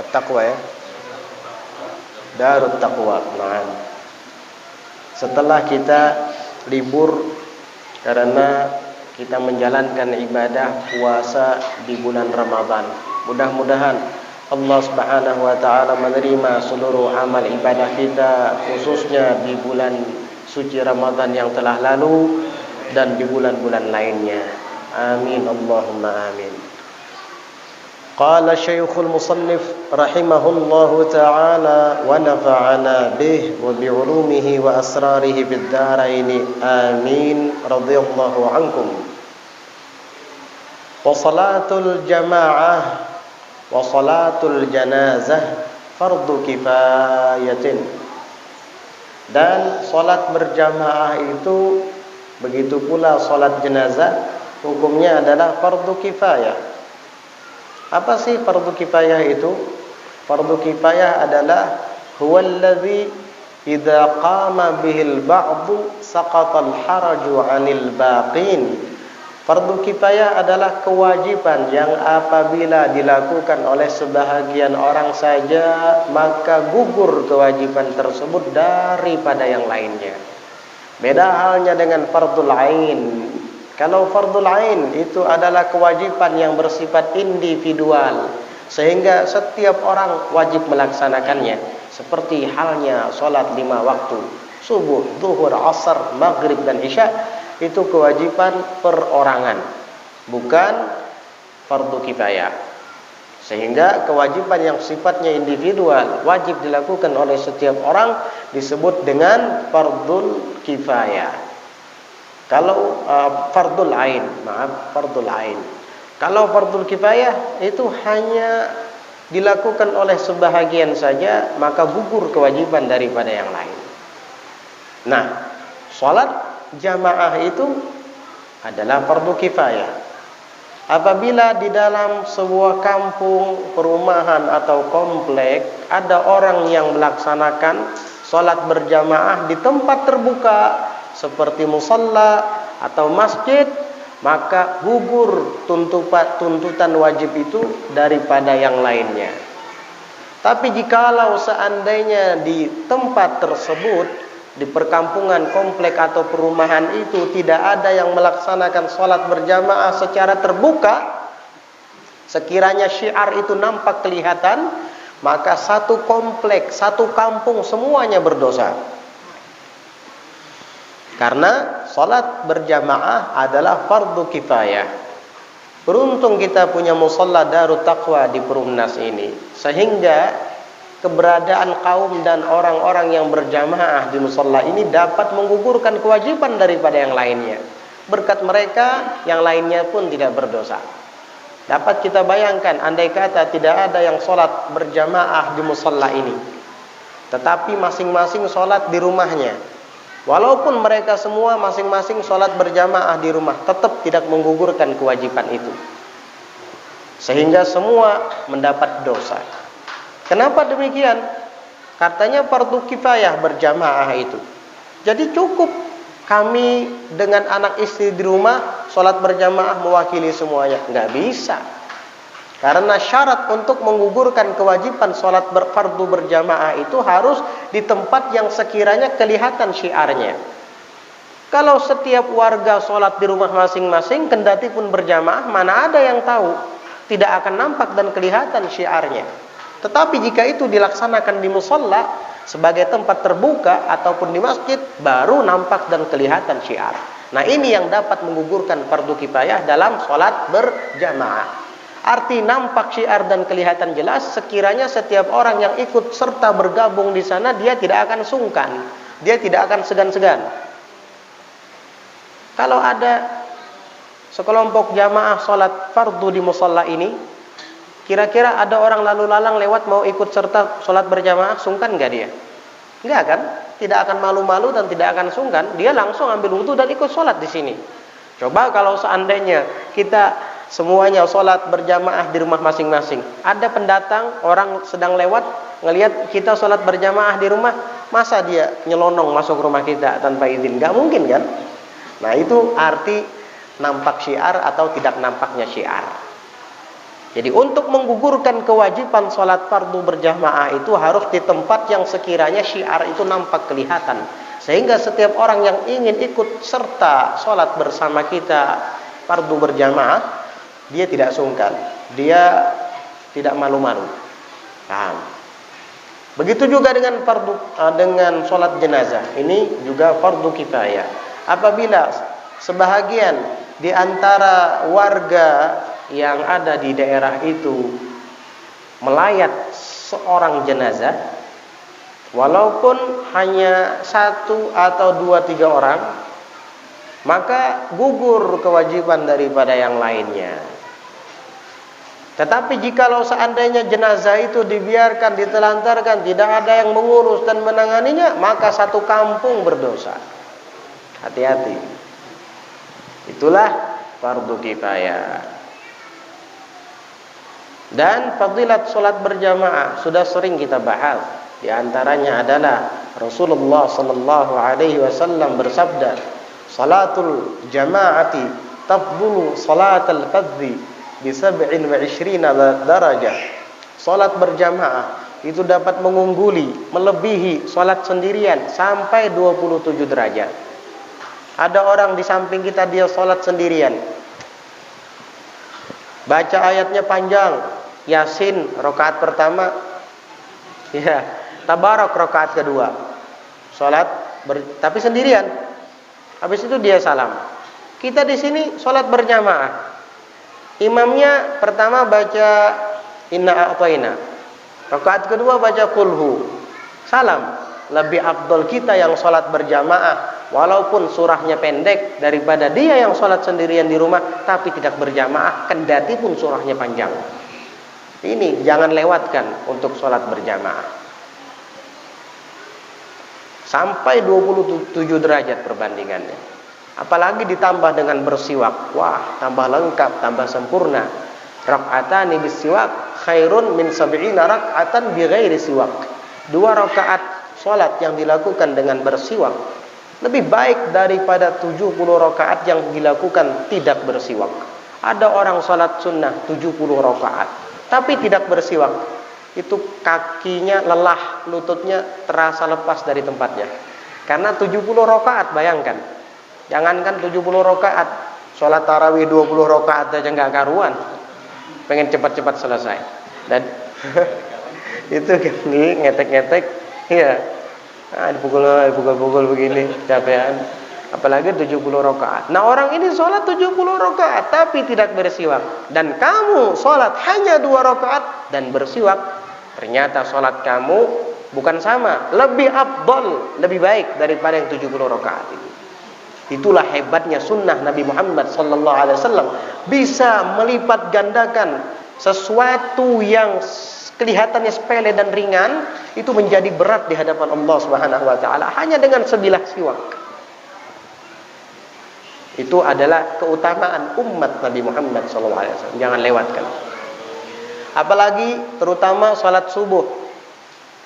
At-taqwa ya. Darut Taqwa. Nah, setelah kita libur karena kita menjalankan ibadah puasa di bulan Ramadan, mudah-mudahan Allah Subhanahu wa taala menerima seluruh amal ibadah kita, khususnya di bulan suci Ramadan yang telah lalu dan di bulan-bulan lainnya. Amin Allahumma amin. Qala Syekhul Musannif rahimahullahu taala wa nafa'ana bih wa bi 'ulumihi wa asrarihi fid dharain. Amin. Radhiyallahu ankum. Wa salatul jamaah wa salatul janazah fardu kifayatin. Dan salat berjamaah itu begitu pula salat jenazah hukumnya adalah fardu kifayah. Apa sih fardu kifayah itu? Fardu kifayah adalah huwallazi idza qama bihil ba'du saqatal haraju 'anil baqin. Fardu kifayah adalah kewajiban yang apabila dilakukan oleh sebahagian orang saja maka gugur kewajiban tersebut daripada yang lainnya. Beda halnya dengan fardul ain. Kalau fardul ain itu adalah kewajiban yang bersifat individual sehingga setiap orang wajib melaksanakannya, seperti halnya salat 5 waktu, subuh, zuhur, asar, maghrib dan isya. Itu kewajiban perorangan, bukan fardu kifayah. Sehingga kewajiban yang sifatnya individual wajib dilakukan oleh setiap orang disebut dengan fardul kifayah. Kalau fardul ain, fardul ain. Kalau fardul kifayah itu hanya dilakukan oleh sebahagian saja, maka gugur kewajiban daripada yang lain. Nah, salat jamaah itu adalah fardu kifayah. Apabila di dalam sebuah kampung, perumahan atau komplek ada orang yang melaksanakan salat berjamaah di tempat terbuka seperti musalla atau masjid, maka gugur tuntutan wajib itu daripada yang lainnya. Tapi jikalau seandainya di tempat tersebut, di perkampungan, komplek atau perumahan itu tidak ada yang melaksanakan sholat berjamaah secara terbuka, sekiranya syiar itu nampak kelihatan, maka satu komplek, satu kampung semuanya berdosa. Karena salat berjamaah adalah fardu kifayah. Beruntung kita punya musalla Darut Taqwa di Perumnas ini, sehingga keberadaan kaum dan orang-orang yang berjamaah di musalla ini dapat menggugurkan kewajiban daripada yang lainnya. Berkat mereka, yang lainnya pun tidak berdosa. Dapat kita bayangkan, andai kata tidak ada yang salat berjamaah di musalla ini, tetapi masing-masing salat di rumahnya, walaupun mereka semua masing-masing sholat berjamaah di rumah, tetap tidak menggugurkan kewajiban itu. Sehingga semua mendapat dosa. Kenapa demikian? Katanya fardu kifayah berjamaah itu. Jadi cukup kami dengan anak istri di rumah sholat berjamaah mewakili semuanya. Nggak bisa. Karena syarat untuk menggugurkan kewajiban sholat fardu berjamaah itu harus di tempat yang sekiranya kelihatan syiarnya. Kalau setiap warga sholat di rumah masing-masing, kendati pun berjamaah, mana ada yang tahu? Tidak akan nampak dan kelihatan syiarnya. Tetapi jika itu dilaksanakan di musalla sebagai tempat terbuka ataupun di masjid, baru nampak dan kelihatan syiar. Nah, ini yang dapat menggugurkan fardu kifayah dalam sholat berjamaah. Arti nampak syiar dan kelihatan jelas, sekiranya setiap orang yang ikut serta bergabung di sana, dia tidak akan sungkan, dia tidak akan segan-segan. Kalau ada sekelompok jamaah sholat fardu di musalla ini, kira-kira ada orang lalu lalang lewat mau ikut serta sholat berjamaah, sungkan nggak dia? Nggak kan? Tidak akan malu-malu dan tidak akan sungkan. Dia langsung ambil wudu dan ikut sholat di sini. Coba kalau seandainya kita semuanya sholat berjamaah di rumah masing-masing, ada pendatang, orang sedang lewat, ngelihat kita sholat berjamaah di rumah, masa dia nyelonong masuk rumah kita tanpa izin? Nggak mungkin kan? Nah, itu arti nampak syiar atau tidak nampaknya syiar. Jadi untuk menggugurkan kewajiban sholat fardu berjamaah itu harus di tempat yang sekiranya syiar itu nampak kelihatan. Sehingga setiap orang yang ingin ikut serta sholat bersama kita fardu berjamaah, dia tidak sungkan, dia tidak malu-malu. Paham? Begitu juga dengan dengan sholat jenazah. Ini juga fardu kifayah. Apabila sebahagian di antara warga yang ada di daerah itu melayat seorang jenazah, walaupun hanya 1 atau 2, 3 orang, maka gugur kewajiban daripada yang lainnya. Tetapi jikalau seandainya jenazah itu dibiarkan, ditelantarkan, tidak ada yang mengurus dan menanganinya, maka satu kampung berdosa. Hati-hati. Itulah fardu kifayah. Dan fadilat sholat berjamaah sudah sering kita bahas. Di antaranya adalah Rasulullah sallallahu alaihi wasallam bersabda, "Salatul jama'ati tafdulu salatal fadhi bi 27 darajah." Salat berjamaah itu dapat mengungguli, melebihi salat sendirian sampai 27 derajat. Ada orang di samping kita, dia salat sendirian, baca ayatnya panjang, Yasin rakaat pertama, ya, Tabarak rakaat kedua, tapi sendirian. Habis itu dia salam. Kita di sini salat berjamaah. Imamnya pertama baca Inna A'thaina, rakaat kedua baca Qulhu, salam. Lebih afdal kita yang salat berjamaah, walaupun surahnya pendek, daripada dia yang salat sendirian di rumah tapi tidak berjamaah, kendati pun surahnya panjang. Ini jangan lewatkan untuk salat berjamaah. Sampai 27 derajat perbandingannya. Apalagi ditambah dengan bersiwak. Wah, tambah lengkap, tambah sempurna. Rak'atani bisiwak khairun min 70 rak'atan bighairi siwak. 2 rakaat salat yang dilakukan dengan bersiwak lebih baik daripada 70 rakaat yang dilakukan tidak bersiwak. Ada orang salat sunnah 70 rakaat tapi tidak bersiwak, itu kakinya lelah, lututnya terasa lepas dari tempatnya. Karena 70 rakaat, bayangkan. Jangankan 70 rakaat, salat tarawih 20 rakaat aja enggak karuan. Pengen cepat-cepat selesai. Dan itu kan ngetek-ngetek, ya. Dipukul begini, capean. Apalagi 70 rakaat. Nah, orang ini sholat 70 rakaat tapi tidak bersiwak. Dan kamu sholat hanya 2 rakaat dan bersiwak. Ternyata sholat kamu bukan sama, lebih afdal, lebih baik daripada yang 70 rakaat itu. Itulah hebatnya sunnah Nabi Muhammad sallallahu alaihi wasallam, bisa melipat gandakan sesuatu yang kelihatannya sepele dan ringan itu menjadi berat di hadapan Allah Subhanahu wa taala hanya dengan sebilah siwak. Itu adalah keutamaan umat Nabi Muhammad SAW. Jangan lewatkan. Apalagi terutama salat subuh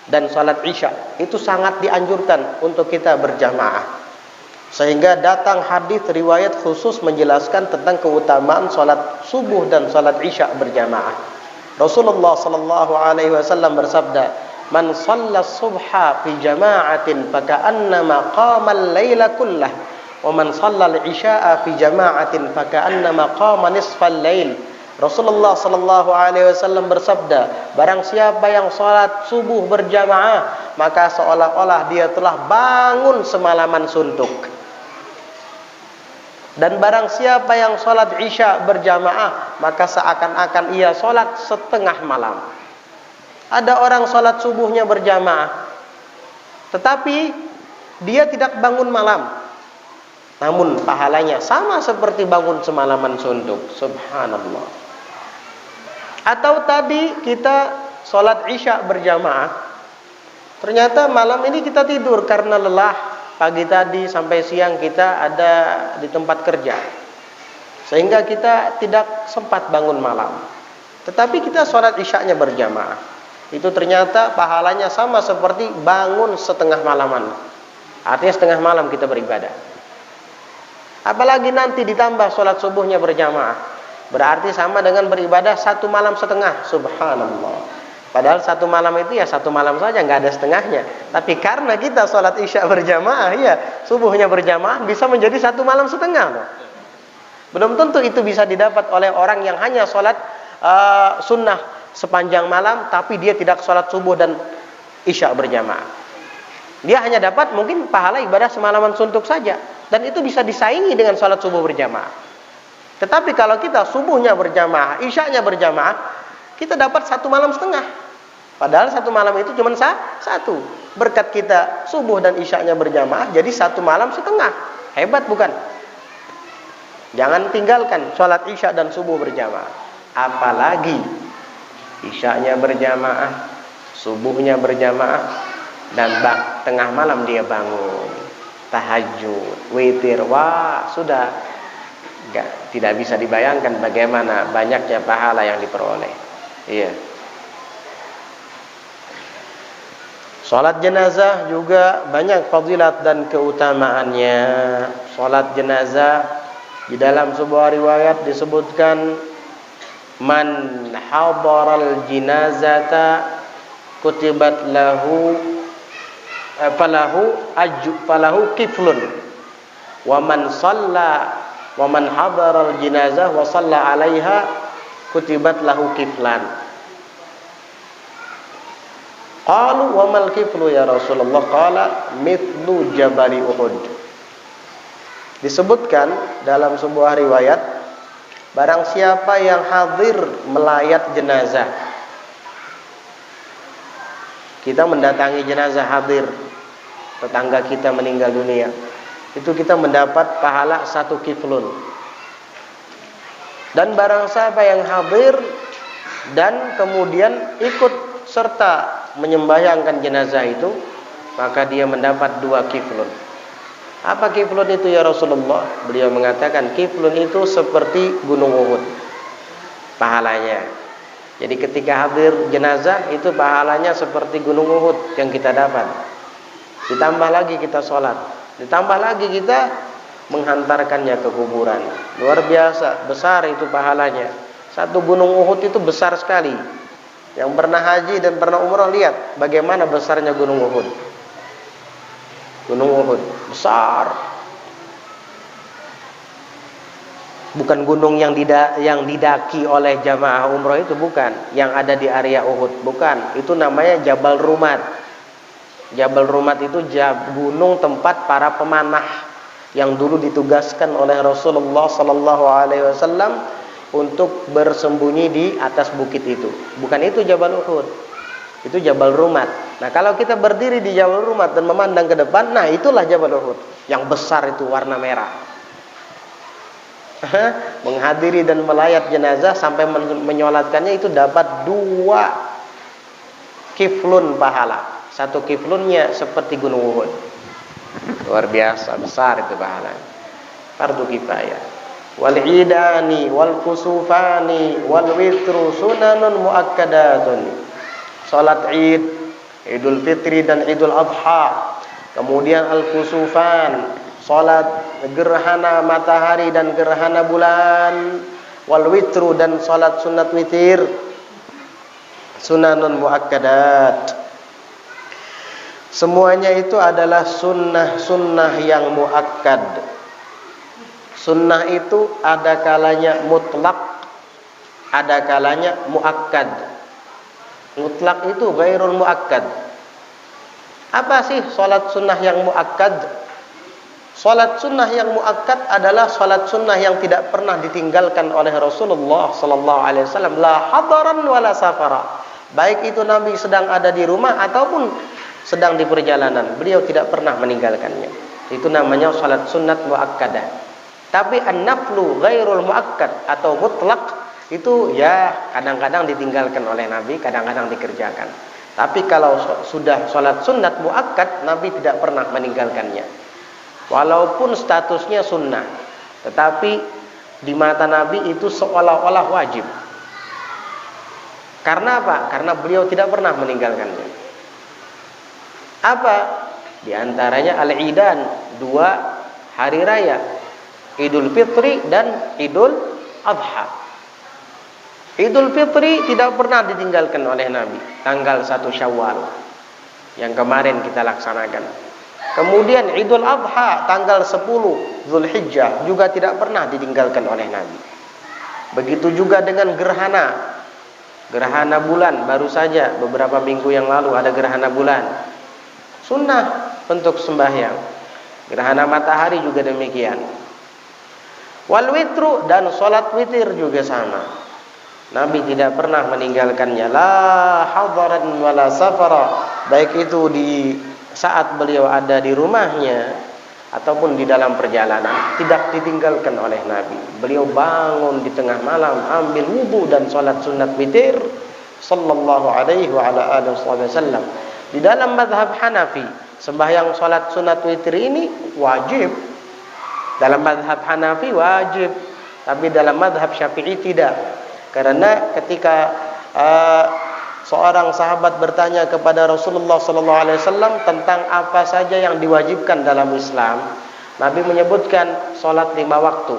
dan salat isya, itu sangat dianjurkan untuk kita berjamaah. Sehingga datang hadis riwayat khusus menjelaskan tentang keutamaan salat subuh dan salat isya berjamaah. Rasulullah SAW bersabda, "Man shalla subha fi jama'atin faka'annama qama al-laila kullah. Wa man shallal isya'a fi jama'atin faka'annama qama nisfal lail." Rasulullah sallallahu alaihi wasallam bersabda, barang siapa yang salat subuh berjamaah, maka seolah-olah dia telah bangun semalaman suntuk. Dan barang siapa yang salat isya berjamaah, maka seakan-akan ia salat setengah malam. Ada orang salat subuhnya berjamaah, tetapi dia tidak bangun malam. Namun pahalanya sama seperti bangun semalaman suntuk. Subhanallah. Atau tadi kita sholat isya berjamaah, ternyata malam ini kita tidur karena lelah. Pagi tadi sampai siang kita ada di tempat kerja, sehingga kita tidak sempat bangun malam. Tetapi kita sholat isyanya berjamaah, itu ternyata pahalanya sama seperti bangun setengah malaman. Artinya setengah malam kita beribadah. Apalagi nanti ditambah sholat subuhnya berjamaah, Berarti sama dengan beribadah 1 malam setengah. Subhanallah. Padahal 1 malam itu ya 1 malam saja, nggak ada setengahnya. Tapi karena kita sholat isya berjamaah, ya subuhnya berjamaah, bisa menjadi 1 malam setengah loh. Belum tentu itu bisa didapat oleh orang yang hanya sholat sunnah sepanjang malam, tapi dia tidak sholat subuh dan isya berjamaah. Dia hanya dapat mungkin pahala ibadah semalaman suntuk saja, dan itu bisa disaingi dengan sholat subuh berjamaah. Tetapi kalau kita subuhnya berjamaah, isyanya berjamaah, kita dapat 1 malam setengah. Padahal 1 malam itu cuma 1. Berkat kita subuh dan isyanya berjamaah, jadi 1 malam setengah. Hebat bukan? Jangan tinggalkan sholat isya dan subuh berjamaah. Apalagi isyanya berjamaah, subuhnya berjamaah, dan tengah malam dia bangun tahajud, witir. Wah, sudah tidak bisa dibayangkan bagaimana banyaknya pahala yang diperoleh. Iya. Salat jenazah juga banyak fadilat dan keutamaannya. Salat jenazah di dalam sebuah riwayat disebutkan, man hadaral jinazata kutibat lahu falahu kiflun, wa man hadaral jinazah wa shalla 'alaiha kutibat lahu kiflan. Qalu wa mal kiflu ya Rasulullah? Qala mithlu jabali Uhud. Disebutkan dalam sebuah riwayat, barang siapa yang hadir melayat jenazah, kita mendatangi jenazah, hadir, tetangga kita meninggal dunia, itu kita mendapat pahala 1 kiflun. Dan barang siapa yang hadir dan kemudian ikut serta menyembahyangkan jenazah itu, maka dia mendapat 2 kiflun. Apa kiflun itu ya Rasulullah? Beliau mengatakan kiflun itu seperti gunung Uhud pahalanya. Jadi ketika hadir jenazah itu pahalanya seperti gunung Uhud yang kita dapat. Ditambah lagi kita sholat, ditambah lagi kita menghantarkannya ke kuburan. Luar biasa besar itu pahalanya. 1 gunung Uhud itu besar sekali. Yang pernah haji dan pernah umrah lihat bagaimana besarnya gunung Uhud. Gunung Uhud besar. Bukan gunung yang didaki oleh jamaah umrah itu, bukan. Yang ada di area Uhud, bukan. Itu namanya Jabal Rumat. Jabal Rumat itu gunung tempat para pemanah yang dulu ditugaskan oleh Rasulullah sallallahu alaihi wasallam untuk bersembunyi di atas bukit itu. Bukan itu Jabal Uhud. Itu Jabal Rumat. Nah, kalau kita berdiri di Jabal Rumat dan memandang ke depan, nah itulah Jabal Uhud. Yang besar itu warna merah. Menghadiri dan melayat jenazah sampai menyolatkannya itu dapat 2 kiflun pahala. 1 kiflunnya seperti gunung Uhud. Luar biasa besar itu pahala. Fardu kifayah. Wal idani wal kusufani wal witru sunanun muakkadatun. Salat Id, Idul Fitri dan Idul Adha. Kemudian al-kusufan, salat gerhana matahari dan gerhana bulan. Wal witru dan salat sunat witir. Sunanun muakkadat. Semuanya itu adalah sunnah-sunnah yang muakkad. Sunnah itu ada kalanya mutlak, ada kalanya muakkad. Mutlak itu ghairul muakkad. Apa sih salat sunnah yang muakkad? Salat sunnah yang muakkad adalah salat sunnah yang tidak pernah ditinggalkan oleh Rasulullah sallallahu alaihi wasallam, la hadaran wala safara. Baik itu Nabi sedang ada di rumah ataupun sedang di perjalanan, beliau tidak pernah meninggalkannya. Itu namanya salat sunnat muakkadah. Tapi an-naflu ghairul muakkad atau mutlak itu ya kadang-kadang ditinggalkan oleh Nabi, kadang-kadang dikerjakan. Tapi kalau sudah sholat sunat muakkad, Nabi tidak pernah meninggalkannya. Walaupun statusnya sunnah, tetapi di mata Nabi itu seolah-olah wajib. Karena apa? Karena beliau tidak pernah meninggalkannya. Apa? Di antaranya al-Idan, 2 hari raya, Idul Fitri dan Idul Adha. Idul Fitri tidak pernah ditinggalkan oleh Nabi, tanggal 1 Syawal yang kemarin kita laksanakan. Kemudian Idul Adha tanggal 10 Zulhijjah juga tidak pernah ditinggalkan oleh Nabi. Begitu juga dengan gerhana bulan, baru saja beberapa minggu yang lalu ada gerhana bulan. Sunnah untuk sembahyang. Gerhana matahari juga demikian. Wal witru, dan sholat witir juga sama. Nabi tidak pernah meninggalkannya. La hadaran wala safara, baik itu di saat beliau ada di rumahnya ataupun di dalam perjalanan, tidak ditinggalkan oleh Nabi. Beliau bangun di tengah malam, ambil wudu dan sholat sunat witir sallallahu alaihi wa ala alihi wasallam. Di dalam mazhab Hanafi, sembahyang sholat sunat witir ini wajib. Dalam mazhab Hanafi wajib, tapi dalam mazhab Syafi'i tidak. Karena ketika seorang sahabat bertanya kepada Rasulullah SAW tentang apa saja yang diwajibkan dalam Islam, Nabi menyebutkan sholat 5 waktu.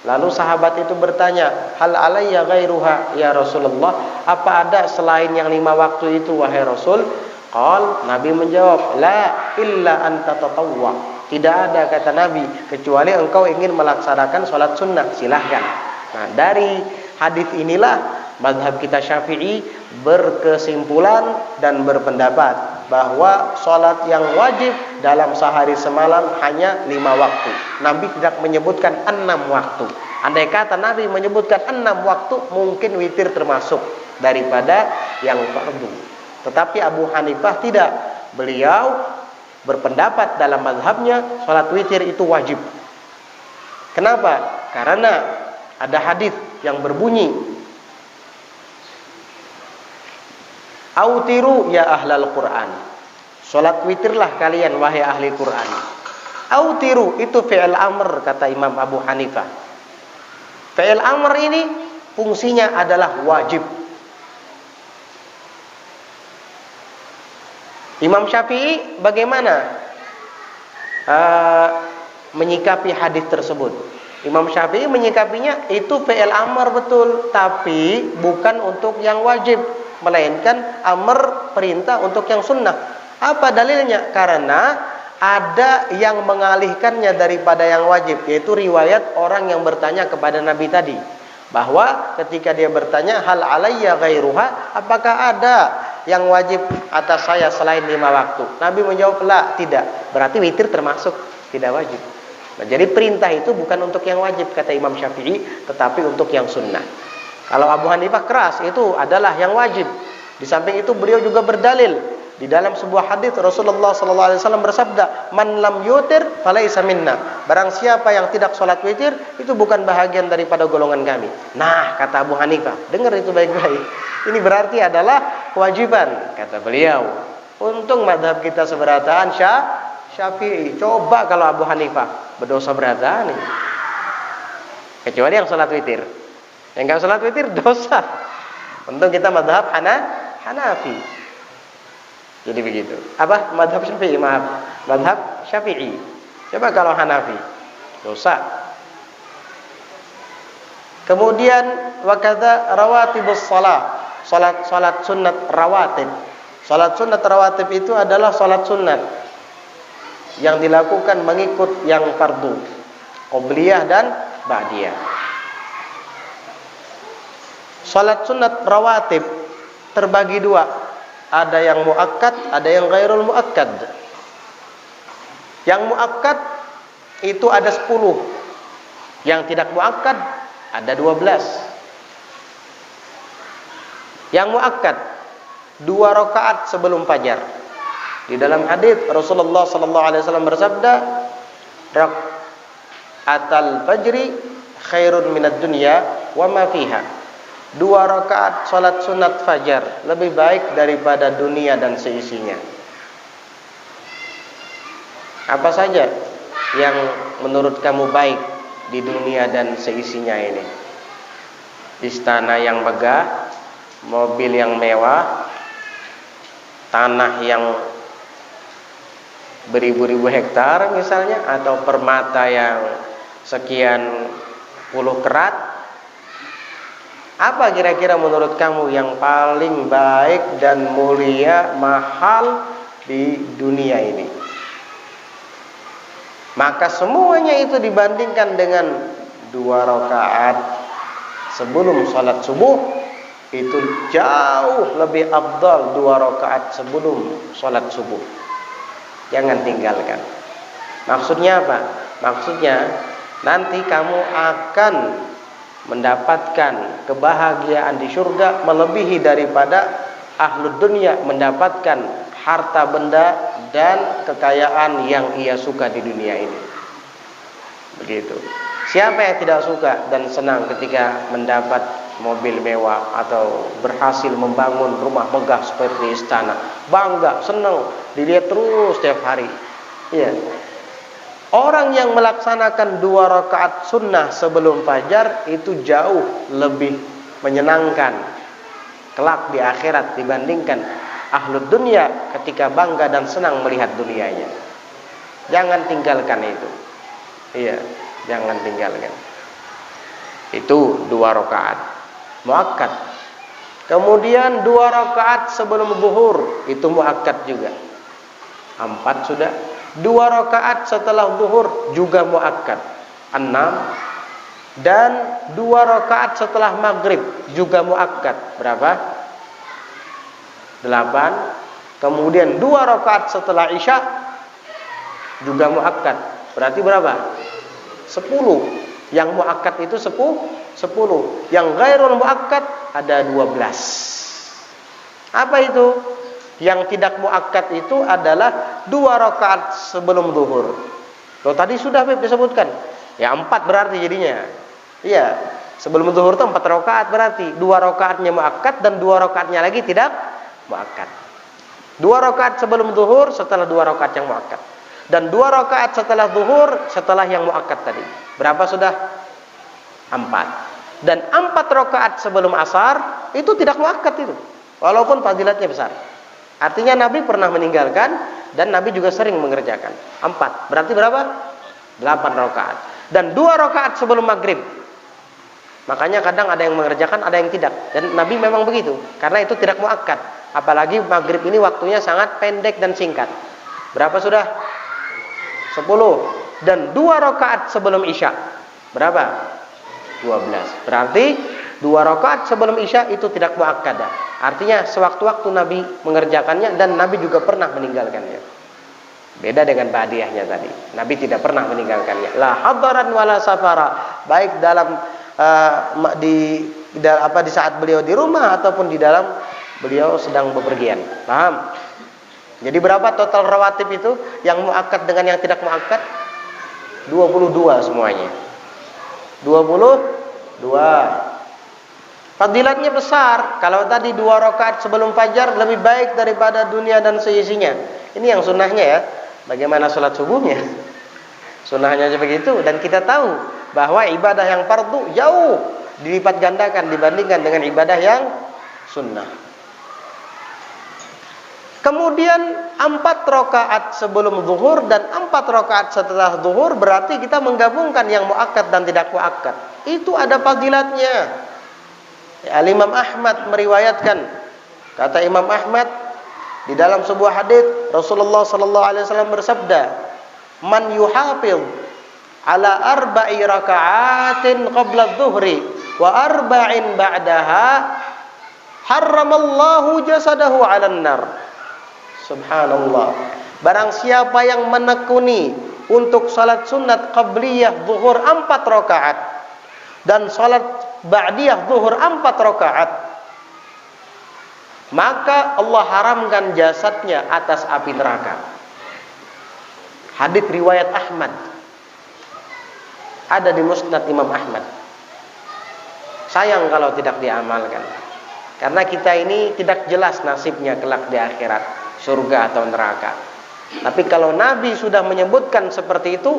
Lalu sahabat itu bertanya, hal alayya ghairuha ya Rasulullah, apa ada selain yang 5 waktu itu wahai Rasul? Nabi menjawab, la illa anta tatawwa, tidak ada, kata Nabi, kecuali engkau ingin melaksanakan sholat sunnah, silahkan. Nah, dari hadis inilah mazhab kita Syafi'i berkesimpulan dan berpendapat bahwa sholat yang wajib dalam sehari semalam hanya 5 waktu. Nabi tidak menyebutkan 6 waktu. Andai kata Nabi menyebutkan 6 waktu, mungkin witir termasuk daripada yang fardu. Tetapi Abu Hanifah tidak. Beliau berpendapat dalam mazhabnya sholat witir itu wajib. Kenapa? Karena ada hadis yang berbunyi, autiru ya ahlal Quran, sholat witirlah kalian wahai ahli Quran. Autiru itu fi'il amr, kata Imam Abu Hanifah. Fi'il amr ini fungsinya adalah wajib. Imam Syafi'i bagaimana menyikapi hadis tersebut? Imam Syafi'i menyikapinya itu fi'il amr betul, tapi bukan untuk yang wajib, melainkan amr perintah untuk yang sunnah. Apa dalilnya? Karena ada yang mengalihkannya daripada yang wajib, yaitu riwayat orang yang bertanya kepada Nabi tadi, bahwa ketika dia bertanya hal alayya ghairuha, apakah ada yang wajib atas saya selain 5 waktu? Nabi menjawab, la, tidak. Berarti witir termasuk, tidak wajib. Nah, jadi perintah itu bukan untuk yang wajib, kata Imam Syafi'i, tetapi untuk yang sunnah. Kalau Abu Hanifah keras, itu adalah yang wajib. Di samping itu beliau juga berdalil di dalam sebuah hadis Rasulullah SAW bersabda, man lam yutir falaisa minna, barang siapa yang tidak sholat witir itu bukan bahagian daripada golongan kami. Nah, kata Abu Hanifah, dengar itu baik-baik, ini berarti adalah kewajiban, kata beliau. Untung madhab kita seberataan Syafi'i. Coba kalau Abu Hanifah, berdosa berataan nih. Kecuali yang sholat witir. Yang enggak sholat witir dosa. Untung kita madhab Hanafi. Jadi begitu. Apa? Madhab Syafi'i, maaf. Madhab Syafi'i. Coba kalau Hanafi, dosa. Kemudian wakadha rawatibus shalah, salat sunat rawatib. Salat sunat rawatib itu adalah salat sunat yang dilakukan mengikut yang fardu, qobliyah dan ba'diyah. Salat sunat rawatib terbagi dua, ada yang muakkad, ada yang ghairul muakkad. Yang muakkad itu ada 10, yang tidak muakkad ada 12. Yang muakkad 2 rakaat sebelum fajar. Di dalam hadis Rasulullah SAW bersabda, rakaatal fajri khairun minad dunya wa ma fiha. 2 rakaat salat sunat fajar lebih baik daripada dunia dan seisinya. Apa saja yang menurut kamu baik di dunia dan seisinya ini? Istana yang megah, mobil yang mewah, tanah yang beribu-ribu hektar misalnya, atau permata yang sekian puluh kerat, Apa kira-kira menurut kamu yang paling baik dan mulia, mahal di dunia ini? Maka semuanya itu dibandingkan dengan 2 rakaat sebelum salat subuh, itu jauh lebih afdal 2 rakaat sebelum salat subuh. Jangan tinggalkan. Maksudnya apa? Maksudnya nanti kamu akan mendapatkan kebahagiaan di surga melebihi daripada ahlud dunia mendapatkan harta benda dan kekayaan yang ia suka di dunia ini. Begitu. Siapa yang tidak suka dan senang ketika mendapat mobil mewah atau berhasil membangun rumah megah seperti istana? Bangga, senang, dilihat terus setiap hari. Iya. Orang yang melaksanakan 2 rakaat sunnah sebelum fajar itu jauh lebih menyenangkan kelak di akhirat dibandingkan ahlud dunia ketika bangga dan senang melihat dunianya. Jangan tinggalkan itu. Iya, jangan tinggalkan. Itu 2 rakaat muakkad. Kemudian 2 rakaat sebelum zuhur itu muakkad juga. 4 sudah. 2 rakaat setelah zuhur juga muakkad. 6. Dan 2 rakaat setelah maghrib juga muakkad. Berapa? 8. Kemudian 2 rakaat setelah isya juga muakkad. Berarti berapa? 10. Yang muakkad itu 10. Yang ghairul muakkad ada 12. Apa itu? Yang tidak muakkad itu adalah 2 rakaat sebelum zuhur. Loh, tadi sudah disebutkan. Ya 4 berarti jadinya. Iya, sebelum zuhur itu 4 rakaat berarti 2 rakaatnya muakkad dan 2 rakaatnya lagi tidak muakkad. 2 rakaat sebelum zuhur setelah 2 rakaat yang muakkad. Dan 2 rakaat setelah zuhur setelah yang muakkad tadi. Berapa sudah? 4. Dan 4 rakaat sebelum asar itu tidak muakkad itu. Walaupun fadilatnya besar. Artinya Nabi pernah meninggalkan dan Nabi juga sering mengerjakan. 4. Berarti berapa? 8 rakaat. Dan 2 rakaat sebelum maghrib. Makanya kadang ada yang mengerjakan, ada yang tidak. Dan Nabi memang begitu. Karena itu tidak muakkad. Apalagi maghrib ini waktunya sangat pendek dan singkat. Berapa sudah? 10. Dan 2 rakaat sebelum isya. Berapa? 12. Berarti 2 rakaat sebelum isya itu tidak muakkadah. Artinya sewaktu-waktu Nabi mengerjakannya dan Nabi juga pernah meninggalkannya. Beda dengan ba'diyahnya tadi. Nabi tidak pernah meninggalkannya. La hadaran wala safara. Baik dalam di saat beliau di rumah ataupun di dalam beliau sedang bepergian. Paham? Jadi berapa total rawatib itu? Yang muakkad dengan yang tidak muakkad? 22 semuanya. 22. Fadilatnya besar. Kalau tadi 2 rakaat sebelum fajar lebih baik daripada dunia dan seisinya. Ini yang sunnahnya ya. Bagaimana sholat subuhnya? Sunnahnya seperti itu. Dan kita tahu bahwa ibadah yang fardu jauh dilipat gandakan dibandingkan dengan ibadah yang sunnah. Kemudian 4 rakaat sebelum zuhur dan 4 rakaat setelah zuhur berarti kita menggabungkan yang muakkad dan tidak muakkad. Itu ada fadilatnya. Ya, Imam Ahmad meriwayatkan, kata Imam Ahmad di dalam sebuah hadis Rasulullah sallallahu alaihi wasallam bersabda, "Man yuhafiz ala 4 raka'atin qabla adh-dhuhri wa 4 ba'daha, harramallahu jasadahu 'alan nar." Subhanallah. Barang siapa yang menekuni untuk salat sunat qabliyah zuhur 4 rakaat dan salat ba'diyah zuhur 4 rakaat, maka Allah haramkan jasadnya atas api neraka. Hadits riwayat Ahmad. Ada di Musnad Imam Ahmad. Sayang kalau tidak diamalkan. Karena kita ini tidak jelas nasibnya kelak di akhirat, surga atau neraka. Tapi kalau Nabi sudah menyebutkan seperti itu,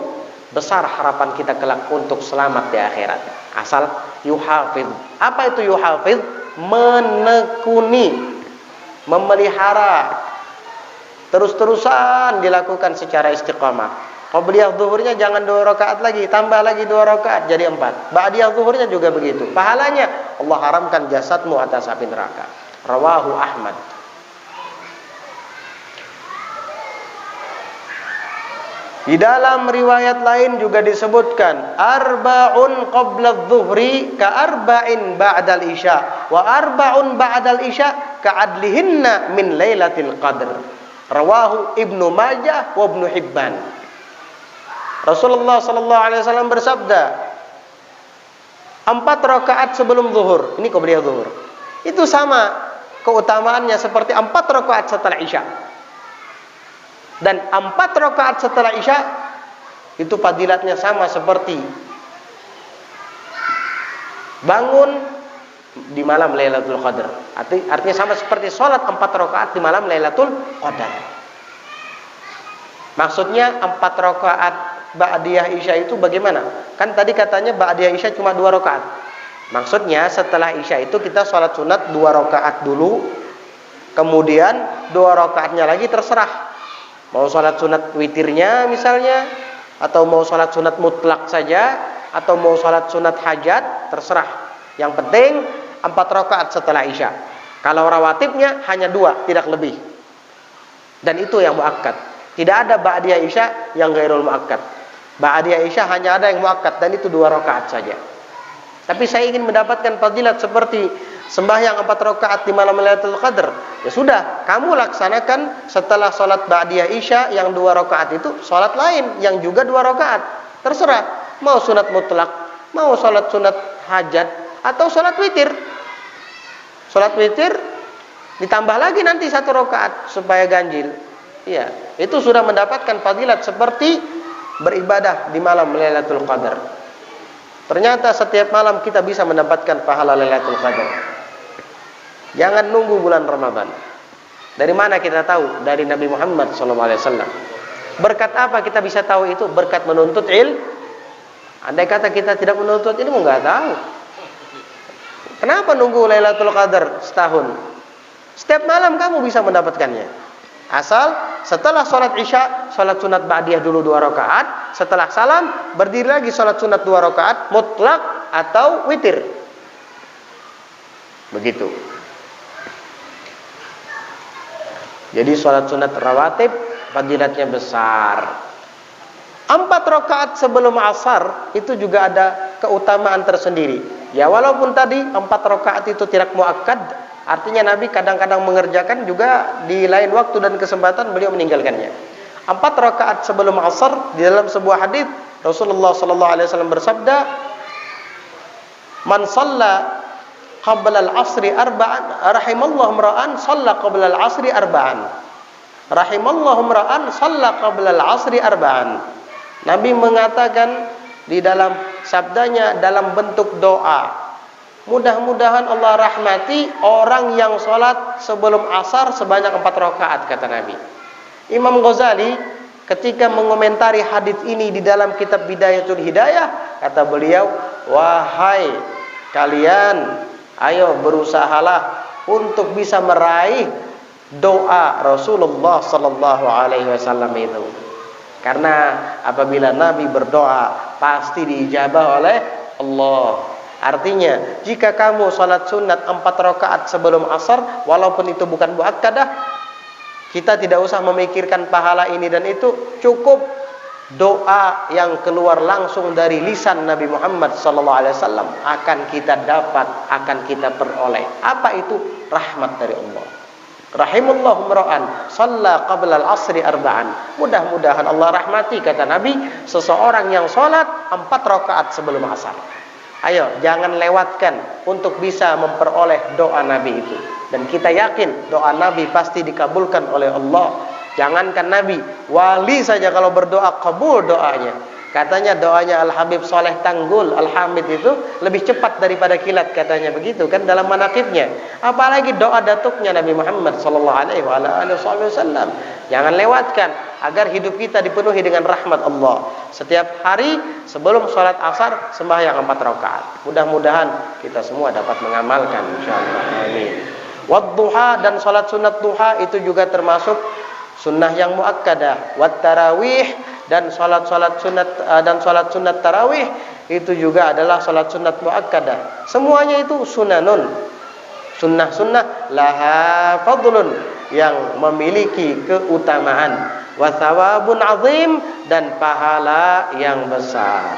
besar harapan kita kelak untuk selamat di akhirat. Asal yuhafidh. Apa itu yuhafidh? Menekuni, memelihara, terus-terusan dilakukan secara istiqamah. Qobliyah zuhurnya jangan 2 rakaat lagi, tambah lagi 2 rakaat jadi 4. Ba'diyah zuhurnya juga begitu. Pahalanya Allah haramkan jasadmu atas api neraka. Rawahu Ahmad. Di dalam riwayat lain juga disebutkan arba'un qabla adh-dhuhri ka arba'in ba'dal isya wa arba'un ba'dal isya ka adlihinna min lailatul qadr. Rawahu Ibnu Majah wa Ibnu Hibban. Rasulullah sallallahu alaihi wasallam bersabda, 4 rakaat sebelum zuhur, ini qabliyah zuhur, itu sama keutamaannya seperti 4 rakaat setelah isya. Dan 4 rakaat setelah isya itu fadilatnya sama seperti bangun di malam Lailatul Qadar. Artinya sama seperti sholat 4 rakaat di malam Lailatul Qadar. Maksudnya 4 rakaat ba'diyah isya itu bagaimana? Kan tadi katanya ba'diyah isya cuma 2 rakaat. Maksudnya setelah isya itu kita sholat sunat 2 rakaat dulu, kemudian 2 rakaatnya lagi terserah. Mau sholat sunat witirnya misalnya, atau mau sholat sunat mutlak saja, atau mau sholat sunat hajat, terserah. Yang penting 4 rakaat setelah isya. Kalau rawatibnya hanya 2, tidak lebih. Dan itu yang muakkad. Tidak ada ba'diyah isya yang ghairul muakkad. Ba'diyah isya hanya ada yang muakkad, dan itu 2 rakaat saja. Tapi saya ingin mendapatkan fadilat seperti sembahyang 4 rakaat di malam Lailatul Qadar. Ya sudah, kamu laksanakan setelah sholat ba'diyah isya yang 2 rakaat itu sholat lain yang juga 2 rakaat. Terserah, mau sunat mutlak, mau sholat sunat hajat, atau sholat witir. Sholat witir ditambah lagi nanti 1 rakaat supaya ganjil. Iya, itu sudah mendapatkan fadilat seperti beribadah di malam Lailatul Qadar. Ternyata setiap malam kita bisa mendapatkan pahala Lailatul Qadar. Jangan nunggu bulan Ramadan. Dari mana kita tahu? Dari Nabi Muhammad SAW. Berkat apa kita bisa tahu itu? Berkat menuntut ilmu. Andai kata kita tidak menuntut ilmu, nggak tahu. Kenapa nunggu Lailatul Qadar setahun? Setiap malam kamu bisa mendapatkannya. Asal setelah sholat isya, sholat sunat ba'diyah dulu 2 rakaat. Setelah salam, berdiri lagi sholat sunat 2 rakaat, mutlak atau witir. Begitu. Jadi sholat sunat rawatib fadilatnya besar. 4 rakaat sebelum asar itu juga ada keutamaan tersendiri. Ya walaupun tadi 4 rakaat itu tidak muakkad, artinya Nabi kadang-kadang mengerjakan juga di lain waktu dan kesempatan beliau meninggalkannya. 4 rakaat sebelum asar, di dalam sebuah hadis Rasulullah sallallahu alaihi wasallam bersabda, "Man shalla qabla al-'asri arba'an, rahimallahu imra'an shalla qabla al-'asri arba'an." Rahimallahu imra'an shalla qabla al-'asri arba'an. Nabi mengatakan di dalam sabdanya dalam bentuk doa, mudah-mudahan Allah rahmati orang yang sholat sebelum asar sebanyak 4 rakaat, kata Nabi. Imam Ghazali ketika mengomentari hadis ini di dalam kitab Bidayatul Hidayah, kata beliau, wahai kalian, ayo berusahalah untuk bisa meraih doa Rasulullah sallallahu alaihi wasallam itu. Karena apabila Nabi berdoa pasti diijabah oleh Allah. Artinya, jika kamu sholat sunat 4 rakaat sebelum asar, walaupun itu bukan muakkadah, kita tidak usah memikirkan pahala ini dan itu, cukup doa yang keluar langsung dari lisan Nabi Muhammad SAW akan kita dapat, akan kita peroleh. Apa itu? Rahmat dari Allah. Rahimallahu imra'an shalla qabla al-'asri arba'an. Mudah-mudahan Allah rahmati, kata Nabi, seseorang yang sholat 4 rakaat sebelum asar. Ayo, jangan lewatkan untuk bisa memperoleh doa Nabi itu. Dan kita yakin doa Nabi pasti dikabulkan oleh Allah. Jangankan Nabi, wali saja kalau berdoa kabul doanya. Katanya doanya Al-Habib Saleh Tanggul Al-Hamid itu lebih cepat daripada kilat, katanya begitu kan dalam manaqibnya. Apalagi doa datuknya Nabi Muhammad sallallahu alaihi wasallam. Jangan lewatkan agar hidup kita dipenuhi dengan rahmat Allah. Setiap hari sebelum sholat asar sembahyang 4 rakaat. Mudah-mudahan kita semua dapat mengamalkan insyaallah. Amin. Wadduha dan sholat sunat duha itu juga termasuk sunnah yang muakkadah. Wat tarawih dan salat sunat tarawih itu juga adalah salat sunat muakkadah. Semuanya itu sunanun. Sunnah-sunnah laha fadlun, yang memiliki keutamaan, wa thawabun azim, dan pahala yang besar.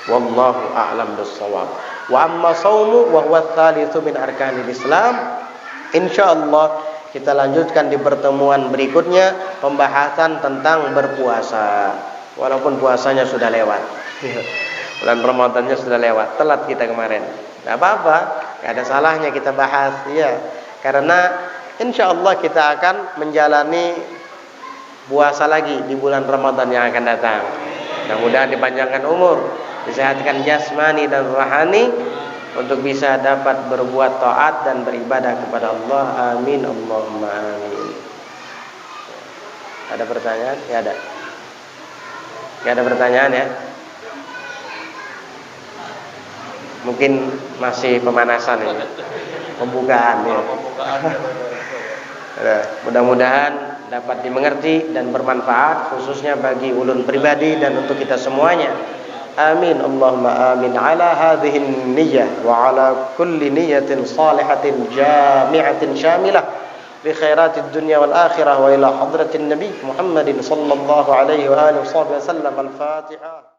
Wallahu a'lam bissawab. Wa amma shaumu wa huwa tsalitsu min arkanil Islam. Insyaallah kita lanjutkan di pertemuan berikutnya pembahasan tentang berpuasa. Walaupun puasanya sudah lewat. Bulan Ramadannya sudah lewat, telat kita kemarin. Tidak apa-apa, tidak ada salahnya kita bahas, ya. Karena insya Allah kita akan menjalani puasa lagi di bulan Ramadan yang akan datang. Mudah-mudahan dipanjangkan umur, disehatkan jasmani dan rohani, untuk bisa dapat berbuat taat dan beribadah kepada Allah. Amin, Allahumma amin. Ada pertanyaan? Ya ada. Tidak ada pertanyaan ya? Mungkin masih pemanasan ini, pembukaan ya. Mudah-mudahan dapat dimengerti dan bermanfaat, khususnya bagi ulun pribadi dan untuk kita semuanya. Amin, Allahumma amin. Ala hadhihi niyyah wa ala kulli niyyatin salihatin jami'atin syamilah bi khairatid dunya wal akhirah wa ila hadratin nabi Muhammadin sallallahu alaihi wa alihi wasallam. Al-Fatihah.